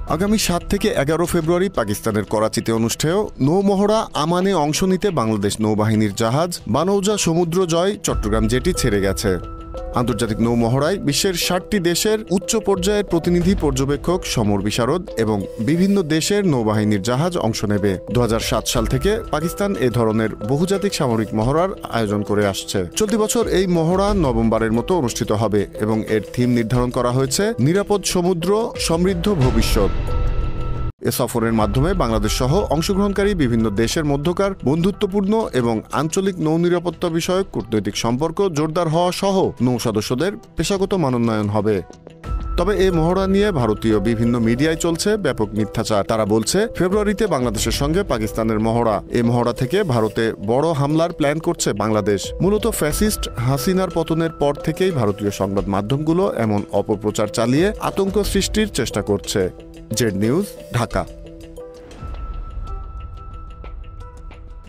আগামী ৭ থেকে ১১ ফেব্রুয়ারি পাকিস্তানের করাচিতে অনুষ্ঠেয় নৌমহড়া আমানে অংশ নিতে বাংলাদেশ নৌবাহিনীর জাহাজ বানৌজা সমুদ্র জয় চট্টগ্রাম জেটি ছেড়ে গেছে। আন্তর্জাতিক নৌমহড়ায় বিশ্বের ৬০টি দেশের উচ্চ পর্যায়ের প্রতিনিধি, পর্যবেক্ষক, সমর বিশারদ এবং বিভিন্ন দেশের নৌবাহিনীর জাহাজ অংশ নেবে। ২০০৭ সাল থেকে পাকিস্তান এ ধরনের বহুজাতিক সামরিক মহড়ার আয়োজন করে আসছে। চলতি বছর এই মহড়া নবমবারের মতো অনুষ্ঠিত হবে এবং এর থিম নির্ধারণ করা হয়েছে নিরাপদ সমুদ্র, সমৃদ্ধ ভবিষ্যৎ। এ সফরের মাধ্যমে বাংলাদেশ সহ অংশগ্রহণকারী বিভিন্ন দেশের মধ্যকার বন্ধুত্বপূর্ণ এবং আঞ্চলিক নৌ-নিরাপত্তা বিষয়ক কূটনৈতিক সম্পর্ক জোরদার হওয়া সহ নৌ সদস্যদের পেশাগত মানোন্নয়ন হবে। তবে এই মহড়া নিয়ে ভারতীয় বিভিন্ন মিডিয়ায় চলছে ব্যাপক মিথ্যাচার। তারা বলছে, ফেব্রুয়ারিতে বাংলাদেশের সঙ্গে পাকিস্তানের মহড়া, এই মহড়া থেকে ভারতে বড় হামলার প্ল্যান করছে বাংলাদেশ। মূলত ফ্যাসিস্ট হাসিনার পতনের পর থেকেই ভারতীয় সংবাদ মাধ্যমগুলো এমন অপপ্রচার চালিয়ে আতঙ্ক সৃষ্টির চেষ্টা করছে। Z news, Dhaka.